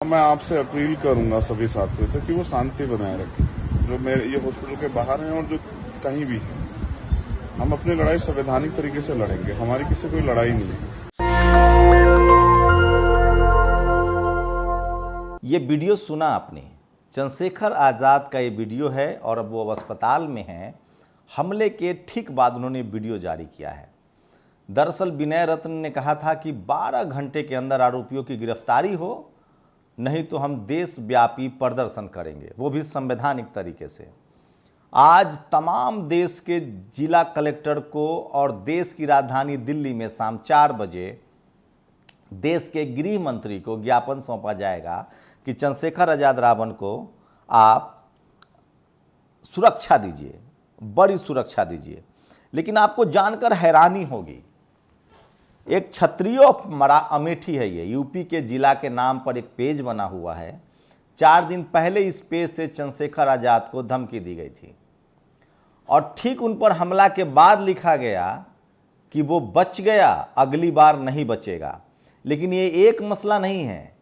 मैं आपसे अपील करूंगा सभी साथियों से कि वो शांति बनाए रखें, जो मेरे ये हॉस्पिटल के बाहर हैं और जो कहीं भी हैं। हम अपनी लड़ाई संवैधानिक तरीके से लड़ेंगे, हमारी किसी कोई लड़ाई नहीं है। ये वीडियो सुना आपने, चंद्रशेखर आज़ाद का ये वीडियो है और अब वो अस्पताल में हैं। हमले के ठीक बाद उन्होंने वीडियो जारी किया है। दरअसल विनय रत्न ने कहा था कि 12 घंटे के अंदर आरोपियों की गिरफ्तारी हो, नहीं तो हम देशव्यापी प्रदर्शन करेंगे, वो भी संवैधानिक तरीके से। आज तमाम देश के जिला कलेक्टर को और देश की राजधानी दिल्ली में शाम 4 बजे देश के गृह मंत्री को ज्ञापन सौंपा जाएगा कि चंद्रशेखर आज़ाद रावण को आप सुरक्षा दीजिए, बड़ी सुरक्षा दीजिए। लेकिन आपको जानकर हैरानी होगी, एक क्षत्रिय अमेठी है, ये यूपी के जिला के नाम पर एक पेज बना हुआ है। 4 दिन पहले इस पेज से चंद्रशेखर आज़ाद को धमकी दी गई थी और ठीक उन पर हमला के बाद लिखा गया कि वो बच गया, अगली बार नहीं बचेगा। लेकिन ये एक मसला नहीं है,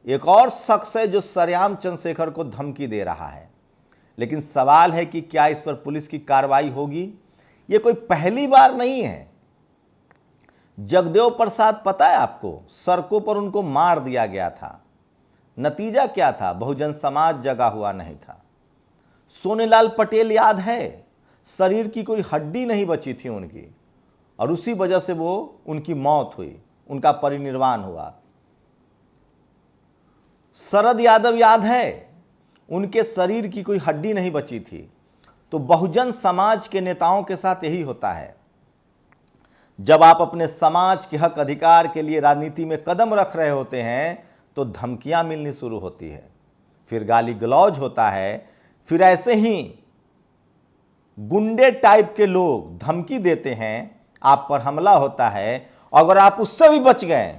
एक और शख्स है जो सरेआम चंद्रशेखर को धमकी दे रहा है। लेकिन सवाल है कि क्या इस पर पुलिस की कार्रवाई होगी? ये कोई पहली बार नहीं है। जगदेव प्रसाद पता है आपको, सड़कों पर उनको मार दिया गया था। नतीजा क्या था? बहुजन समाज जगा हुआ नहीं था। सोनेलाल पटेल याद है, शरीर की कोई हड्डी नहीं बची थी उनकी और उसी वजह से वो उनकी मौत हुई, उनका परिनिर्वाण हुआ। शरद यादव याद है, उनके शरीर की कोई हड्डी नहीं बची थी। तो बहुजन समाज के नेताओं के साथ यही होता है। जब आप अपने समाज के हक अधिकार के लिए राजनीति में कदम रख रहे होते हैं तो धमकियां मिलनी शुरू होती है, फिर गाली गलौज होता है, फिर ऐसे ही गुंडे टाइप के लोग धमकी देते हैं, आप पर हमला होता है। अगर आप उससे भी बच गए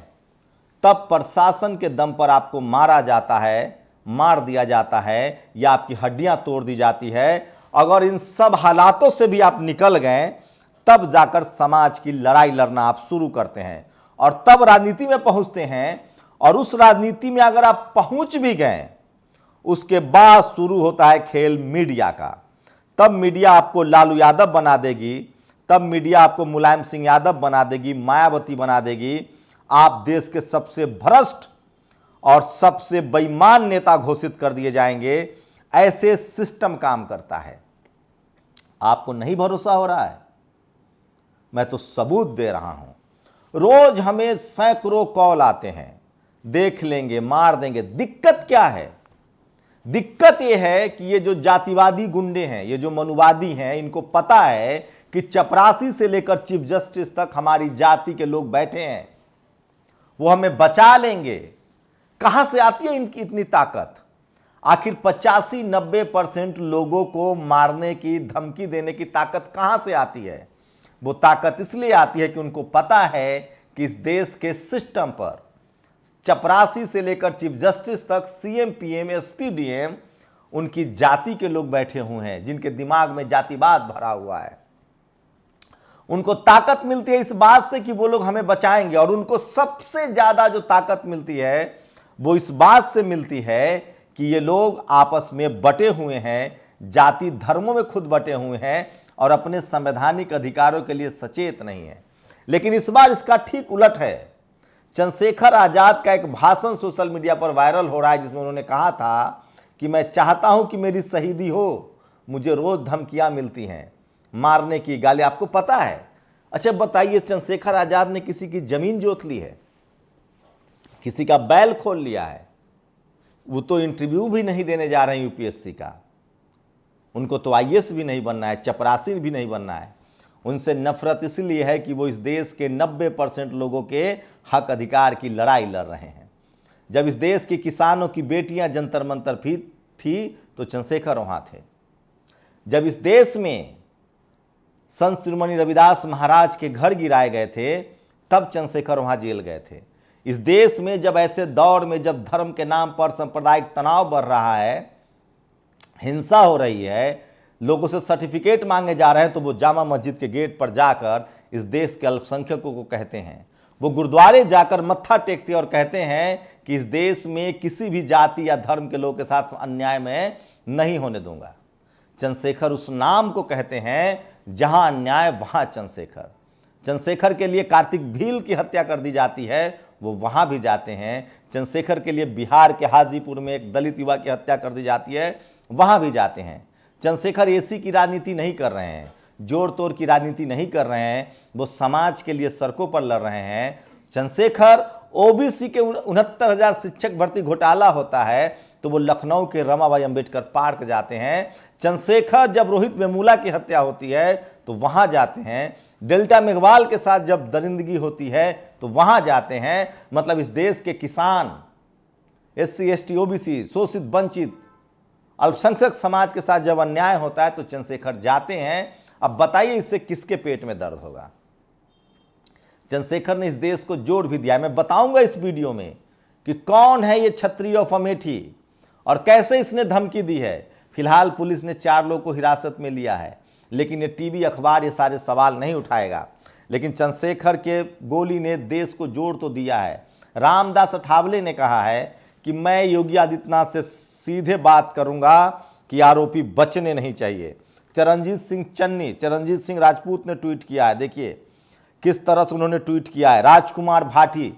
तब प्रशासन के दम पर आपको मारा जाता है, मार दिया जाता है या आपकी हड्डियां तोड़ दी जाती है। अगर इन सब हालातों से भी आप निकल गए तब जाकर समाज की लड़ाई लड़ना आप शुरू करते हैं और तब राजनीति में पहुंचते हैं। और उस राजनीति में अगर आप पहुंच भी गए, उसके बाद शुरू होता है खेल मीडिया का। तब मीडिया आपको लालू यादव बना देगी, तब मीडिया आपको मुलायम सिंह यादव बना देगी, मायावती बना देगी। आप देश के सबसे भ्रष्ट और सबसे बेईमान नेता घोषित कर दिए जाएंगे। ऐसे सिस्टम काम करता है। आपको नहीं भरोसा हो रहा है? मैं तो सबूत दे रहा हूं। रोज हमें सैकड़ों कॉल आते हैं, देख लेंगे, मार देंगे। दिक्कत क्या है? दिक्कत यह है कि ये जो जातिवादी गुंडे हैं, ये जो मनुवादी हैं, इनको पता है कि चपरासी से लेकर चीफ जस्टिस तक हमारी जाति के लोग बैठे हैं, वो हमें बचा लेंगे। कहां से आती है इनकी इतनी ताकत? आखिर 85-90% लोगों को मारने की, धमकी देने की ताकत कहां से आती है? वो ताकत इसलिए आती है कि उनको पता है कि इस देश के सिस्टम पर चपरासी से लेकर चीफ जस्टिस तक, सीएम, पीएम, एसपी, डीएम, उनकी जाति के लोग बैठे हुए हैं, जिनके दिमाग में जातिवाद भरा हुआ है। उनको ताकत मिलती है इस बात से कि वो लोग हमें बचाएंगे। और उनको सबसे ज्यादा जो ताकत मिलती है वो इस बात से मिलती है कि ये लोग आपस में बटे हुए हैं, जाति धर्मों में खुद बटे हुए हैं और अपने संवैधानिक अधिकारों के लिए सचेत नहीं है। लेकिन इस बार इसका ठीक उलट है। चंद्रशेखर आज़ाद का एक भाषण सोशल मीडिया पर वायरल हो रहा है, जिसमें उन्होंने कहा था कि मैं चाहता हूं कि मेरी शहीदी हो, मुझे रोज धमकियां मिलती हैं, मारने की, गाली। आपको पता है? अच्छा बताइए, चंद्रशेखर आज़ाद ने किसी की जमीन जोत ली है? किसी का बैल खोल लिया है? वो तो इंटरव्यू भी नहीं देने जा रहे हैं यूपीएससी का। उनको तो आईएएस भी नहीं बनना है, चपरासी भी नहीं बनना है। उनसे नफरत इसलिए है कि वो इस देश के 90% लोगों के हक अधिकार की लड़ाई लड़ रहे हैं। जब इस देश के किसानों की बेटियां जंतर मंतर थी तो चंद्रशेखर वहां थे। जब इस देश में संत शिरोमणि रविदास महाराज के घर गिराए गए थे तब चंद्रशेखर वहां जेल गए थे। इस देश में जब ऐसे दौर में, जब धर्म के नाम पर सांप्रदायिक तनाव बढ़ रहा है, हिंसा हो रही है, लोगों से सर्टिफिकेट मांगे जा रहे हैं, तो वो जामा मस्जिद के गेट पर जाकर इस देश के अल्पसंख्यकों को कहते हैं, वो गुरुद्वारे जाकर मत्था टेकते और कहते हैं कि इस देश में किसी भी जाति या धर्म के लोग के साथ अन्याय मैं नहीं होने दूंगा। चंद्रशेखर उस नाम को कहते हैं जहां अन्याय वहां चंद्रशेखर। चंद्रशेखर के लिए कार्तिक भील की हत्या कर दी जाती है, वो वहां भी जाते हैं। चंद्रशेखर के लिए बिहार के हाजीपुर में एक दलित युवा की हत्या कर दी जाती है, वहां भी जाते हैं। चंद्रशेखर एसी की राजनीति नहीं कर रहे हैं, जोड़ तोड़ की राजनीति नहीं कर रहे हैं, वो समाज के लिए सड़कों पर लड़ रहे हैं। चंद्रशेखर ओबीसी के 69,000 शिक्षक भर्ती घोटाला होता है तो वो लखनऊ के रमाबाई अंबेडकर पार्क जाते हैं। चंद्रशेखर जब रोहित वेमुला की हत्या होती है तो वहां जाते हैं। डेल्टा मेघवाल के साथ जब दरिंदगी होती है तो वहां जाते हैं। मतलब इस देश के किसान, SC ST OBC, शोषित वंचित अल्पसंख्यक समाज के साथ जब अन्याय होता है तो चंद्रशेखर जाते हैं। अब बताइए इससे किसके पेट में दर्द होगा। चंद्रशेखर ने इस देश को जोड़ भी दिया है। मैं बताऊंगा इस वीडियो में कि कौन है ये क्षत्रिय ऑफ अमेठी और कैसे इसने धमकी दी है। फिलहाल पुलिस ने 4 लोगों को हिरासत में लिया है, लेकिन ये टीवी अखबार ये सारे सवाल नहीं उठाएगा। लेकिन चंद्रशेखर के गोली ने देश को जोड़ तो दिया है। रामदास अठावले ने कहा है कि मैं योगी आदित्यनाथ से सीधे बात करूंगा कि आरोपी बचने नहीं चाहिए। चरणजीत सिंह चन्नी, चरणजीत सिंह राजपूत ने ट्वीट किया है, देखिए किस तरह से उन्होंने ट्वीट किया है। राजकुमार भाटी,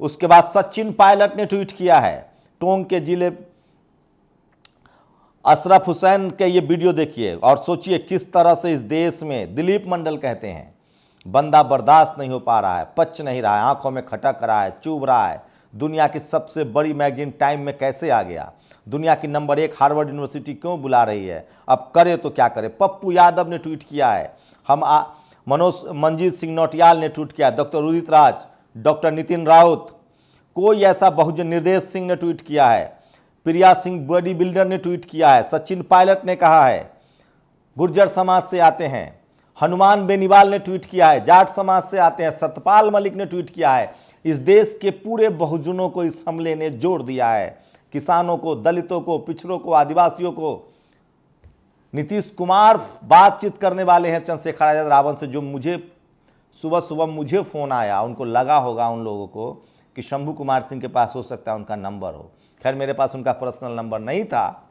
उसके बाद सचिन पायलट ने ट्वीट किया है। टोंक के जिले अशरफ हुसैन के ये वीडियो देखिए और सोचिए किस तरह से इस देश में दिलीप मंडल कहते हैं बंदा बर्दाश्त नहीं हो पा रहा है, पच नहीं रहा है, आंखों में खटक रहा है, चुभ रहा है। दुनिया की सबसे बड़ी मैगजीन टाइम में कैसे आ गया, दुनिया की नंबर 1 हार्वर्ड यूनिवर्सिटी क्यों बुला रही है, अब करे तो क्या करे। पप्पू यादव ने ट्वीट किया है। मनजीत सिंह नौटियाल ने ट्वीट किया है। डॉक्टर उदित राज, डॉक्टर नितिन राउत, कोई ऐसा बहुजन निर्देश सिंह ने ट्वीट किया है। प्रिया सिंह बॉडी बिल्डर ने ट्वीट किया है। सचिन पायलट ने कहा है। गुर्जर समाज से आते हैं हनुमान बेनीवाल ने ट्वीट किया है। जाट समाज से आते हैं सतपाल मलिक ने ट्वीट किया है। इस देश के पूरे बहुजनों को इस हमले ने जोड़ दिया है। किसानों को, दलितों को, पिछड़ों को, आदिवासियों को। नीतीश कुमार बातचीत करने वाले हैं चंद्रशेखर आजाद रावण से, जो मुझे सुबह मुझे फोन आया, उनको लगा होगा उन लोगों को कि शंभू कुमार सिंह के पास हो सकता है उनका नंबर हो। खैर मेरे पास उनका पर्सनल नंबर नहीं था।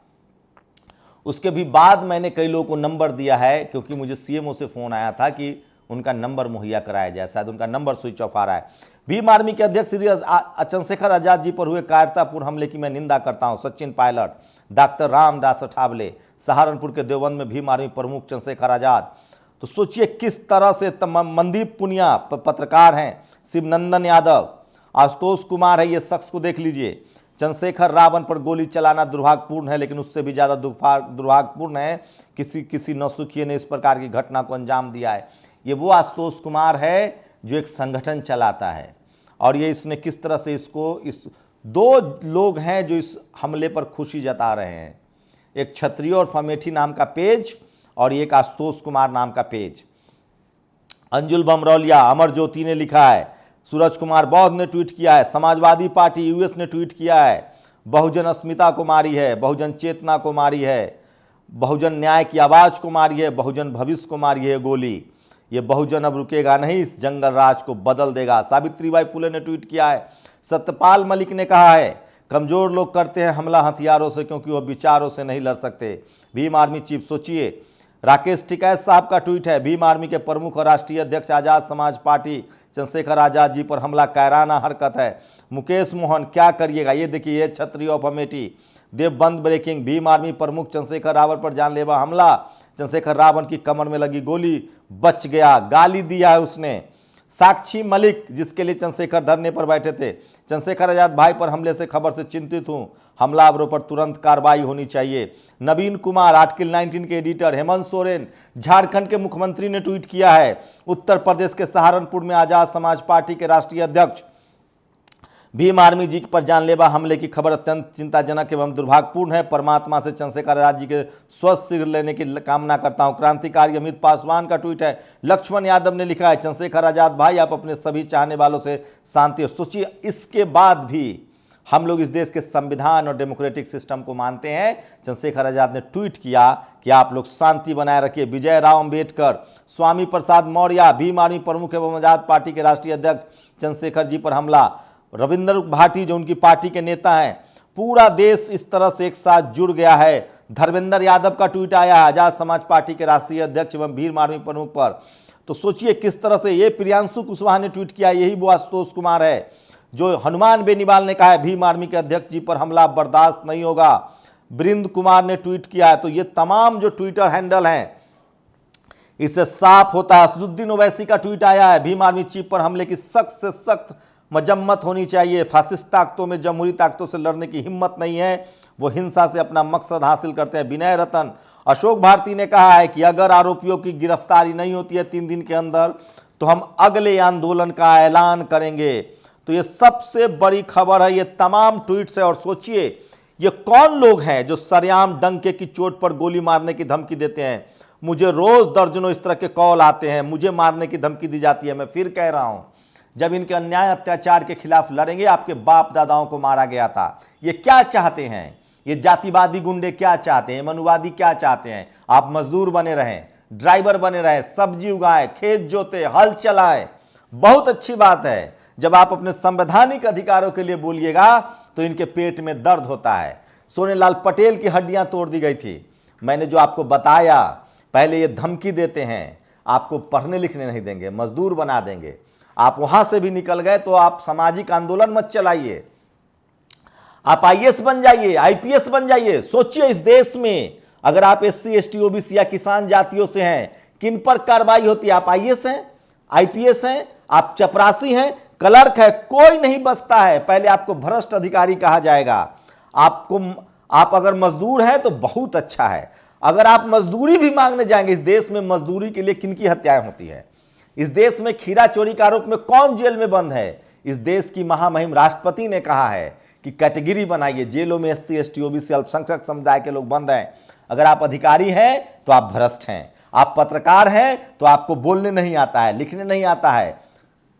उसके भी बाद मैंने कई लोगों को नंबर दिया है, क्योंकि मुझे CMO से फोन आया था कि उनका नंबर मुहैया कराया जाए, शायद उनका नंबर स्विच ऑफ आ रहा है। भीम आर्मी के अध्यक्ष श्री चंद्रशेखर आजाद जी पर हुए कायरतापूर्ण हमले की मैं निंदा करता हूं। सचिन पायलट, डॉक्टर रामदास अठावले, सहारनपुर के देवबंद में भीम आर्मी प्रमुख चंद्रशेखर आजाद। तो सोचिए किस तरह से मनदीप पुनिया पत्रकार हैं, शिवनंदन यादव, आशुतोष कुमार है, ये शख्स को देख लीजिए। चंद्रशेखर रावण पर गोली चलाना दुर्भाग्यपूर्ण है, लेकिन उससे भी ज़्यादा दुर्भाग्यपूर्ण है किसी नौसुखिए ने इस प्रकार की घटना को अंजाम दिया है। ये वो आशुतोष कुमार है जो एक संगठन चलाता है, और ये इसने किस तरह से इस 2 लोग हैं जो इस हमले पर खुशी जता रहे हैं। एक क्षत्रिय और अमेठी नाम का पेज और एक आशुतोष कुमार नाम का पेज। अंजुल बमरौलिया, अमर ज्योति ने लिखा है। सूरज कुमार बौद्ध ने ट्वीट किया है। समाजवादी पार्टी US ने ट्वीट किया है। बहुजन अस्मिता को मारी है, बहुजन चेतना को मारी है, बहुजन न्याय की आवाज को मारी है, बहुजन भविष्य को मारी है गोली। ये बहुजन अब रुकेगा नहीं, इस जंगल राज को बदल देगा। सावित्रीबाई फुले ने ट्वीट किया है। सत्यपाल मलिक ने कहा है कमजोर लोग करते हैं हमला हथियारों से, क्योंकि वह विचारों से नहीं लड़ सकते। भीम आर्मी चीफ, सोचिए। राकेश टिकैत साहब का ट्वीट है। भीम आर्मी के प्रमुख और राष्ट्रीय अध्यक्ष आजाद समाज पार्टी चंद्रशेखर आजाद जी पर हमला कायराना हरकत है। मुकेश मोहन, क्या करिएगा। ये देखिए, ये Kshatriya of Amethi. Deoband breaking, Bhim army प्रमुख चंद्रशेखर रावण पर जानलेवा हमला। चंद्रशेखर रावण की कमर में लगी गोली, बच गया, गाली दिया है उसने। साक्षी मलिक, जिसके लिए चंद्रशेखर धरने पर बैठे थे। चंद्रशेखर आजाद भाई पर हमले से खबर से चिंतित हूं, हमलावरों पर तुरंत कार्रवाई होनी चाहिए। नवीन कुमार, आर्टिकल 19 के एडिटर। हेमंत सोरेन, झारखंड के मुख्यमंत्री ने ट्वीट किया है। उत्तर प्रदेश के सहारनपुर में आजाद समाज पार्टी के राष्ट्रीय अध्यक्ष। भीम आर्मी जी पर जानलेवा हमले की खबर अत्यंत चिंताजनक एवं दुर्भाग्यपूर्ण है। परमात्मा से चंद्रशेखर आजाद जी के स्वस्थ शीघ्र लेने की कामना करता हूं। क्रांतिकारी अमित पासवान का ट्वीट है। लक्ष्मण यादव ने लिखा है, चंद्रशेखर आजाद भाई आप अपने सभी चाहने वालों से शांति। सोचिए, इसके बाद भी हम लोग इस देश के संविधान और डेमोक्रेटिक सिस्टम को मानते हैं। चंद्रशेखर आजाद ने ट्वीट किया कि आप लोग शांति बनाए रखिए। विजय राव अंबेडकर, स्वामी प्रसाद मौर्य, भीम आर्मी प्रमुख एवं आजाद पार्टी के राष्ट्रीय अध्यक्ष चंद्रशेखर जी पर हमला, रविंद्र भाटी जो उनकी पार्टी के नेता हैं, पूरा देश इस तरह से एक साथ जुड़ गया है। धर्मेंद्र यादव का ट्वीट आया है आजाद समाज पार्टी के राष्ट्रीय अध्यक्ष एवं भीम आर्मी प्रमुख पर। तो सोचिए किस तरह से ये प्रियांशु कुशवाहा ने ट्वीट किया, यही वो आशुतोष कुमार है जो हनुमान बेनीवाल ने कहा है भीम आर्मी के अध्यक्ष जी पर हमला बर्दाश्त नहीं होगा। वृंद कुमार ने ट्वीट किया है। तो ये तमाम जो ट्विटर हैंडल हैं इससे साफ होता है। असदुद्दीन ओवैसी का ट्वीट आया है भीम आर्मी चीफ पर हमले की सख्त से सख्त मजम्मत होनी चाहिए। फासिस्ट ताकतों में जमहूरी ताकतों से लड़ने की हिम्मत नहीं है, वो हिंसा से अपना मकसद हासिल करते हैं। विनय रतन, अशोक भारती ने कहा है कि अगर आरोपियों की गिरफ्तारी नहीं होती है 3 दिन के अंदर तो हम अगले आंदोलन का ऐलान करेंगे। तो ये सबसे बड़ी खबर है, ये तमाम ट्वीट्स है। और सोचिए ये कौन लोग हैं जो सरेआम डंके की चोट पर गोली मारने की धमकी देते हैं। मुझे रोज दर्जनों इस तरह के कॉल आते हैं, मुझे मारने की धमकी दी जाती है। मैं फिर कह रहा हूं, जब इनके अन्याय अत्याचार के खिलाफ लड़ेंगे, आपके बाप दादाओं को मारा गया था। ये क्या चाहते हैं, ये जातिवादी गुंडे क्या चाहते हैं, मनुवादी क्या चाहते हैं? आप मजदूर बने रहें, ड्राइवर बने रहें, सब्जी उगाएं, खेत जोते, हल चलाएं, बहुत अच्छी बात है। जब आप अपने संवैधानिक अधिकारों के लिए बोलिएगा तो इनके पेट में दर्द होता है। सोनेलाल पटेल की हड्डियां तोड़ दी गई थी। मैंने जो आपको बताया, पहले ये धमकी देते हैं आपको पढ़ने लिखने नहीं देंगे, मजदूर बना देंगे। आप वहां से भी निकल गए तो आप सामाजिक आंदोलन मत चलाइए, आप आईएएस बन जाइए, आईपीएस बन जाइए। सोचिए इस देश में अगर आप एससी, एसटी, ओबीसी या किसान जातियों से हैं, किन पर कार्रवाई होती है? आप आईएएस हैं, आईपीएस हैं, आप चपरासी हैं, क्लर्क है, कोई नहीं बचता है। पहले आपको भ्रष्ट अधिकारी कहा जाएगा। आप अगर मजदूर हैं तो बहुत अच्छा है। अगर आप मजदूरी भी मांगने जाएंगे, इस देश में मजदूरी के लिए किन की हत्याएं होती है? इस देश में खीरा चोरी के आरोप में कौन जेल में बंद है? इस देश की महामहिम राष्ट्रपति ने कहा है कि कैटेगरी बनाइए, जेलों में एससी, एसटी, ओबीसी, अल्पसंख्यक समुदाय के लोग बंद हैं। अगर आप अधिकारी हैं तो आप भ्रष्ट हैं, आप पत्रकार हैं तो आपको बोलने नहीं आता है, लिखने नहीं आता है।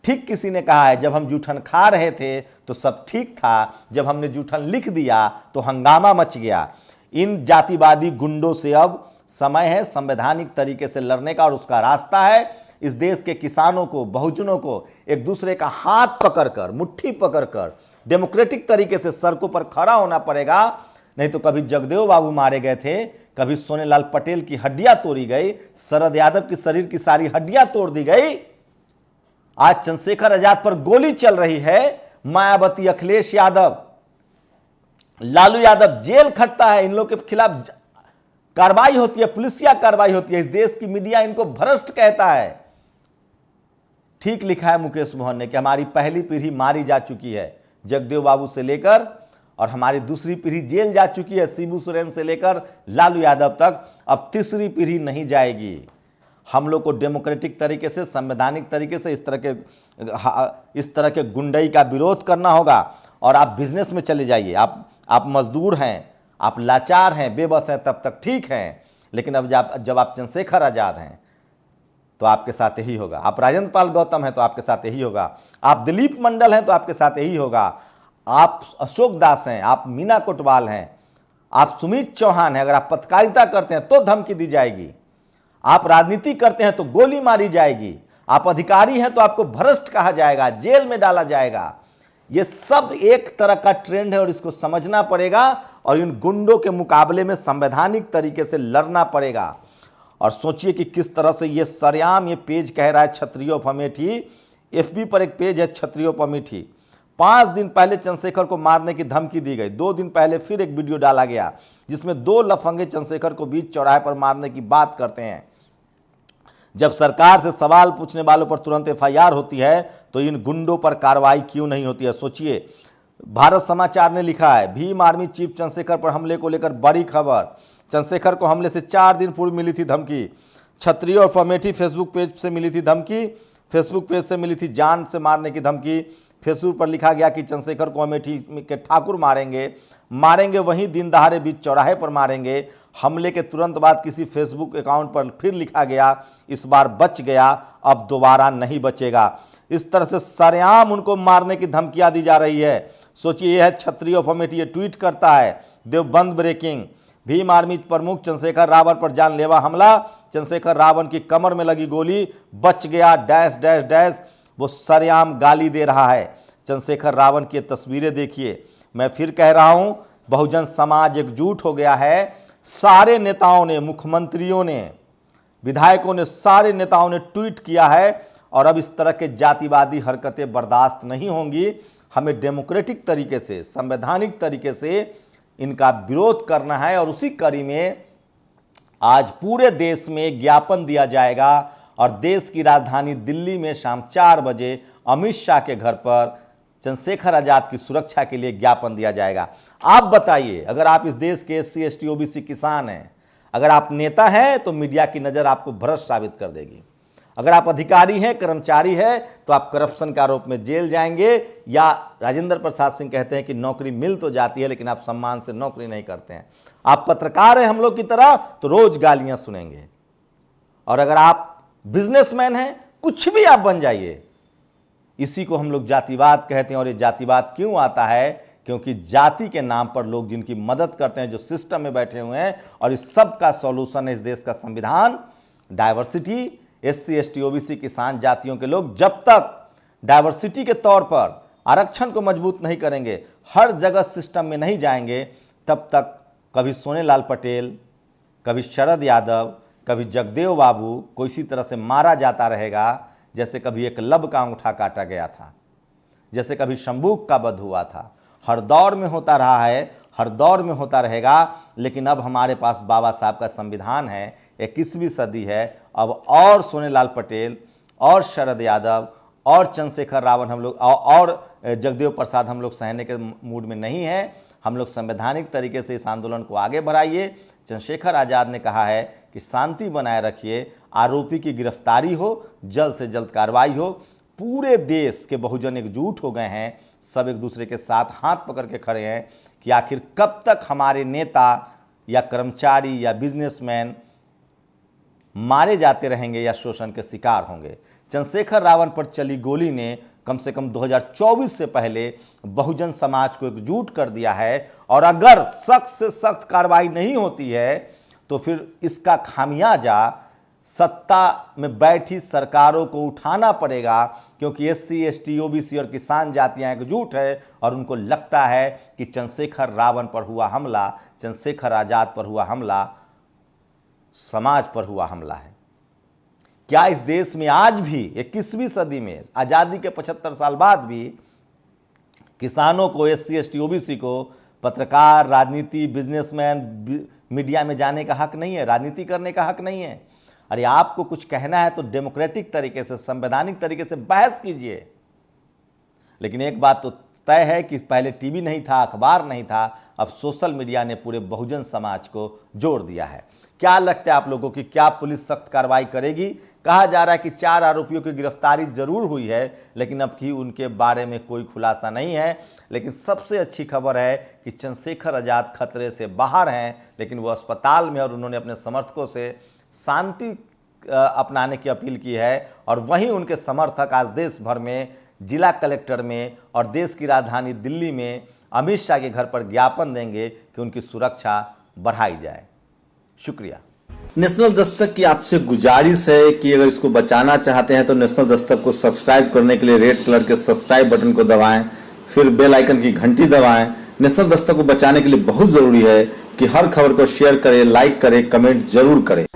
ठीक किसी ने कहा है, जब हम जूठन खा रहे थे तो सब ठीक था, जब हमने जूठन लिख दिया तो हंगामा मच गया। इन जातिवादी गुंडों से अब समय है संवैधानिक तरीके से लड़ने का, और उसका रास्ता है इस देश के किसानों को, बहुजनों को एक दूसरे का हाथ पकड़कर, मुट्ठी पकड़कर डेमोक्रेटिक तरीके से सड़कों पर खड़ा होना पड़ेगा। नहीं तो कभी जगदेव बाबू मारे गए थे, कभी सोनेलाल पटेल की हड्डियां तोड़ी गई, शरद यादव की शरीर की सारी हड्डियां तोड़ दी गई। आज चंद्रशेखर आजाद पर गोली चल रही है। मायावती, अखिलेश यादव, लालू यादव जेल खटता है, इन लोग के खिलाफ कार्रवाई होती है, पुलिसिया कार्रवाई होती है। इस देश की मीडिया इनको भ्रष्ट कहता है। ठीक लिखा है मुकेश मोहन ने कि हमारी पहली पीढ़ी मारी जा चुकी है, जगदेव बाबू से लेकर, और हमारी दूसरी पीढ़ी जेल जा चुकी है, शिबू सोरेन से लेकर लालू यादव तक। अब तीसरी पीढ़ी नहीं जाएगी। हम लोग को डेमोक्रेटिक तरीके से, संवैधानिक तरीके से इस तरह के गुंडई का विरोध करना होगा। और आप बिजनेस में चले जाइए, आप मजदूर हैं, आप लाचार हैं, बेबस हैं, तब तक ठीक हैं। लेकिन अब जब आप चंद्रशेखर आजाद हैं तो आपके साथ यही होगा। आप राजेंद्र पाल गौतम हैं तो आपके साथ यही होगा। आप दिलीप मंडल हैं तो आपके साथ यही होगा। आप अशोक दास हैं, आप मीना कोटवाल हैं, आप सुमित चौहान हैं, अगर आप पत्रकारिता करते हैं तो धमकी दी जाएगी। आप राजनीति करते हैं तो गोली मारी जाएगी। आप अधिकारी हैं तो आपको भ्रष्ट कहा जाएगा, जेल में डाला जाएगा। ये सब एक तरह का ट्रेंड है और इसको समझना पड़ेगा और इन गुंडों के मुकाबले में संवैधानिक तरीके से लड़ना पड़ेगा। और सोचिए कि किस तरह से ये सरेआम, ये पेज कह रहा है क्षत्रियो ऑफ अमेठी, एफबी पर एक पेज है क्षत्रियो ऑफ अमेठी। 5 दिन पहले चंद्रशेखर को मारने की धमकी दी गई। 2 दिन पहले फिर एक वीडियो डाला गया जिसमें 2 लफंगे चंद्रशेखर को बीच चौराहे पर मारने की बात करते हैं। जब सरकार से सवाल पूछने वालों पर तुरंत एफआईआर होती है तो इन गुंडों पर कार्रवाई क्यों नहीं होती है? सोचिए। भारत समाचार ने लिखा है, भीम आर्मी चीफ चंद्रशेखर पर हमले को लेकर बड़ी खबर। चंद्रशेखर को हमले से 4 दिन पूर्व मिली थी धमकी। क्षत्रिय और अमेठी फेसबुक पेज से मिली थी धमकी। फेसबुक पेज से मिली थी जान से मारने की धमकी। फेसबुक पर लिखा गया कि चंद्रशेखर को अमेठी के ठाकुर मारेंगे वहीं दिन दहाड़े बीच चौराहे पर मारेंगे। हमले के तुरंत बाद किसी फेसबुक अकाउंट पर फिर लिखा गया, इस बार बच गया, अब दोबारा नहीं बचेगा। इस तरह से सरेआम उनको मारने की धमकियां दी जा रही है। सोचिए, यह है क्षत्रिय ऑफ अमेठी, ये ट्वीट करता है देवबंद ब्रेकिंग। भीम आर्मी प्रमुख चंद्रशेखर रावण पर जानलेवा हमला, चंद्रशेखर रावण की कमर में लगी गोली, बच गया डैश डैश डैश। वो सरेआम गाली दे रहा है। चंद्रशेखर रावण की तस्वीरें देखिए। मैं फिर कह रहा हूं, बहुजन समाज एकजुट हो गया है। सारे नेताओं ने, मुख्यमंत्रियों ने, विधायकों ने, सारे नेताओं ने ट्वीट किया है और अब इस तरह के जातिवादी हरकतें बर्दाश्त नहीं होंगी। हमें डेमोक्रेटिक तरीके से, संवैधानिक तरीके से इनका विरोध करना है और उसी कड़ी में आज पूरे देश में ज्ञापन दिया जाएगा और देश की राजधानी दिल्ली में शाम 4 बजे अमित शाह के घर पर चंद्रशेखर आजाद की सुरक्षा के लिए ज्ञापन दिया जाएगा। आप बताइए, अगर आप इस देश के SC ST OBC किसान हैं, अगर आप नेता हैं तो मीडिया की नज़र आपको भ्रष्ट साबित कर देगी। अगर आप अधिकारी हैं, कर्मचारी हैं, तो आप करप्शन के आरोप में जेल जाएंगे, या राजेंद्र प्रसाद सिंह कहते हैं कि नौकरी मिल तो जाती है लेकिन आप सम्मान से नौकरी नहीं करते हैं। आप पत्रकार हैं हम लोग की तरह तो रोज गालियां सुनेंगे। और अगर आप बिजनेसमैन हैं, कुछ भी आप बन जाइए। इसी को हम लोग जातिवाद कहते हैं। और ये जातिवाद क्यों आता है? क्योंकि जाति के नाम पर लोग जिनकी मदद करते हैं, जो सिस्टम में बैठे हुए हैं, और इस सब का सॉल्यूशन है इस देश का संविधान, डाइवर्सिटी। SC ST OBC किसान जातियों के लोग जब तक डाइवर्सिटी के तौर पर आरक्षण को मजबूत नहीं करेंगे, हर जगह सिस्टम में नहीं जाएंगे, तब तक कभी सोनेलाल पटेल, कभी शरद यादव, कभी जगदेव बाबू को इसी तरह से मारा जाता रहेगा, जैसे कभी एकलव्य का अंगूठा काटा गया था, जैसे कभी शंभूक का वध हुआ था। हर दौर में होता रहा है, हर दौर में होता रहेगा। लेकिन अब हमारे पास बाबा साहब का संविधान है, 21वीं सदी है। अब और सोनेलाल पटेल और शरद यादव और चंद्रशेखर रावण हम लोग और जगदेव प्रसाद हम लोग सहने के मूड में नहीं है। हम लोग संवैधानिक तरीके से इस आंदोलन को आगे बढ़ाइए। चंद्रशेखर आज़ाद ने कहा है कि शांति बनाए रखिए, आरोपी की गिरफ्तारी हो, जल्द से जल्द कार्रवाई हो। पूरे देश के बहुजन एकजुट हो गए हैं, सब एक दूसरे के साथ हाथ पकड़ के खड़े हैं कि आखिर कब तक हमारे नेता या कर्मचारी या बिजनेसमैन मारे जाते रहेंगे या शोषण के शिकार होंगे। चंद्रशेखर रावण पर चली गोली ने कम से कम 2024 से पहले बहुजन समाज को एकजुट कर दिया है। और अगर सख्त से सख्त कार्रवाई नहीं होती है तो फिर इसका खामियाजा सत्ता में बैठी सरकारों को उठाना पड़ेगा, क्योंकि SC ST OBC और किसान जातियां एकजुट है और उनको लगता है कि चंद्रशेखर रावण पर हुआ हमला, चंद्रशेखर आजाद पर हुआ हमला समाज पर हुआ हमला है। क्या इस देश में आज भी 21वीं सदी में आजादी के 75 साल बाद भी किसानों को, SC ST OBC को पत्रकार, राजनीति, बिजनेसमैन, मीडिया में जाने का हक नहीं है, राजनीति करने का हक नहीं है? अरे आपको कुछ कहना है तो डेमोक्रेटिक तरीके से, संवैधानिक तरीके से बहस कीजिए। लेकिन एक बात तो तय है कि पहले टीवी नहीं था, अखबार नहीं था, अब सोशल मीडिया ने पूरे बहुजन समाज को जोड़ दिया है। क्या लगता है आप लोगों की, क्या पुलिस सख्त कार्रवाई करेगी? कहा जा रहा है कि 4 आरोपियों की गिरफ्तारी जरूर हुई है, लेकिन अब की उनके बारे में कोई खुलासा नहीं है। लेकिन सबसे अच्छी खबर है कि चंद्रशेखर आजाद खतरे से बाहर हैं, लेकिन वो अस्पताल में, और उन्होंने अपने समर्थकों से शांति अपनाने की अपील की है। और वहीं उनके समर्थक आज देश भर में, जिला कलेक्टर में और देश की राजधानी दिल्ली में अमित शाह के घर पर ज्ञापन देंगे कि उनकी सुरक्षा बढ़ाई जाए। शुक्रिया। नेशनल दस्तक की आपसे गुजारिश है कि अगर इसको बचाना चाहते हैं तो नेशनल दस्तक को सब्सक्राइब करने के लिए रेड कलर के सब्सक्राइब बटन को दबाएं, फिर बेल आइकन की घंटी दबाएं। नेशनल दस्तक को बचाने के लिए बहुत जरूरी है कि हर खबर को शेयर करें, लाइक करें, कमेंट जरूर करें।